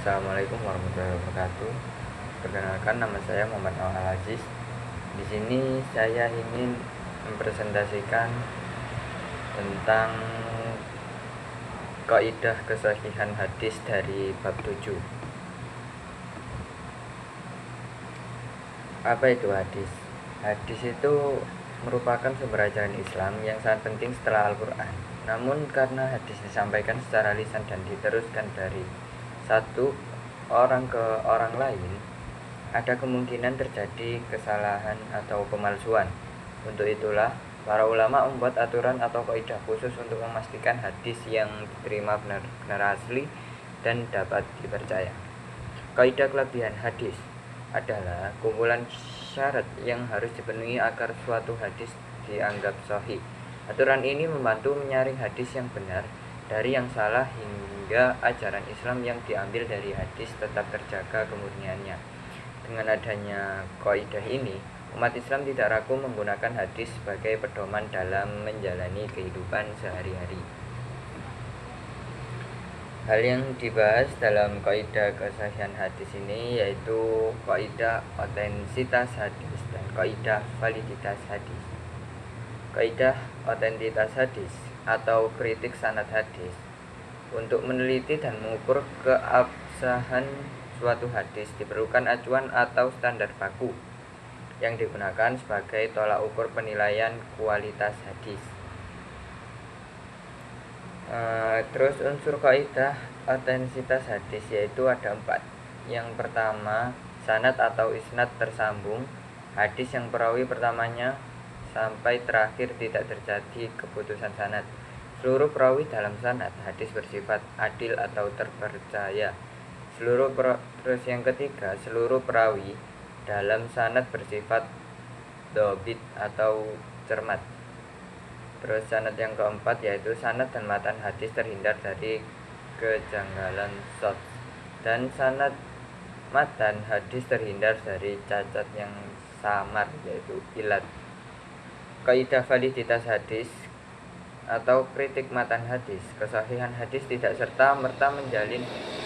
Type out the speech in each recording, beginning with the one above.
Assalamualaikum warahmatullahi wabarakatuh. Perkenalkan, nama saya Muhammad Al-Aziz. Di sini saya ingin mempresentasikan tentang kaidah kesahihan hadis dari bab 7. Apa itu hadis? Hadis itu merupakan sumber ajaran Islam yang sangat penting setelah Al-Quran. Namun karena hadis disampaikan secara lisan dan diteruskan dari satu orang ke orang lain, ada kemungkinan terjadi kesalahan atau pemalsuan. Untuk itulah para ulama membuat aturan atau kaidah khusus untuk memastikan hadis yang diterima benar asli dan dapat dipercaya. Kaidah kelebihan hadis adalah kumpulan syarat yang harus dipenuhi agar suatu hadis dianggap sahih. Aturan ini membantu menyaring hadis yang benar dari yang salah hingga ajaran Islam yang diambil dari hadis tetap terjaga kemurniannya. Dengan adanya kaidah ini, umat Islam tidak ragu menggunakan hadis sebagai pedoman dalam menjalani kehidupan sehari-hari. Hal yang dibahas dalam kaidah kesahihan hadis ini yaitu kaidah otentisitas hadis dan kaidah validitas hadis. Kaidah otentitas hadis atau kritik sanad hadis. Untuk meneliti dan mengukur keabsahan suatu hadis diperlukan acuan atau standar baku yang digunakan sebagai tolak ukur penilaian kualitas hadis. Terus unsur kaidah otentisitas hadis yaitu ada 4. Yang pertama, sanad atau isnad tersambung. Hadis yang perawi pertamanya sampai terakhir tidak terjadi keputusan sanad. Seluruh perawi dalam sanad hadis bersifat adil atau terpercaya. Terus yang ketiga, seluruh perawi dalam sanad bersifat dobit atau cermat. Terus sanad yang keempat yaitu sanad dan matan hadis terhindar dari kejanggalan shadz, dan sanad matan hadis terhindar dari cacat yang samar yaitu ilat. Kaidah validitas hadis atau kritik matan hadis. Kesahihan hadis tidak serta-merta menjalin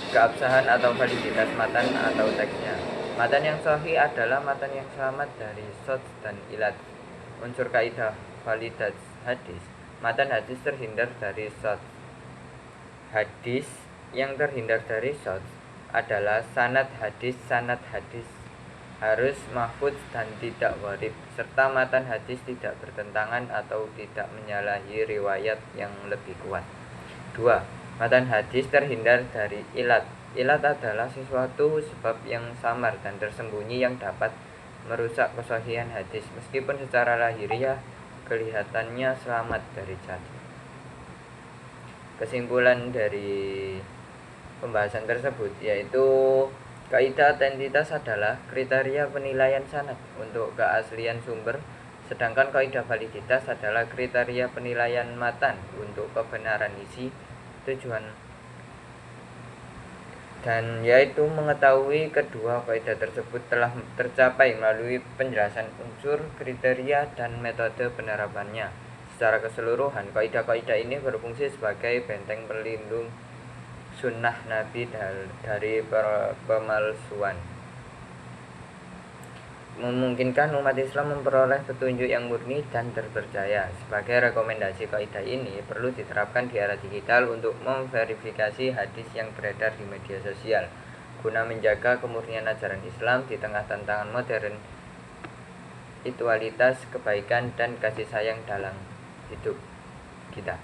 keabsahan atau validitas matan atau teksnya. Matan yang sahih adalah matan yang selamat dari shadz dan ilat. Unsur kaidah validitas hadis. Matan hadis terhindar dari shadz. Hadis yang terhindar dari shadz adalah sanad hadis harus mahfudz dan tidak gharib, serta matan hadis tidak bertentangan atau tidak menyalahi riwayat yang lebih kuat. 2. Matan hadis terhindar dari ilat. Ilat adalah sesuatu sebab yang samar dan tersembunyi yang dapat merusak kesahihan hadis meskipun secara lahiriah kelihatannya selamat dari cacat. Kesimpulan dari pembahasan tersebut yaitu kaidah otentitas adalah kriteria penilaian sanad untuk keaslian sumber, sedangkan kaidah validitas adalah kriteria penilaian matan untuk kebenaran isi, tujuan, dan yaitu mengetahui kedua kaidah tersebut telah tercapai melalui penjelasan unsur, kriteria, dan metode penerapannya. Secara keseluruhan, kaidah-kaidah ini berfungsi sebagai benteng pelindung sunnah Nabi dari pemalsuan, memungkinkan umat Islam memperoleh petunjuk yang murni dan terpercaya. Sebagai rekomendasi kaidah ini perlu diterapkan di era digital untuk memverifikasi hadis yang beredar di media sosial guna menjaga kemurnian ajaran Islam di tengah tantangan modern, spiritualitas, kebaikan, dan kasih sayang dalam hidup kita.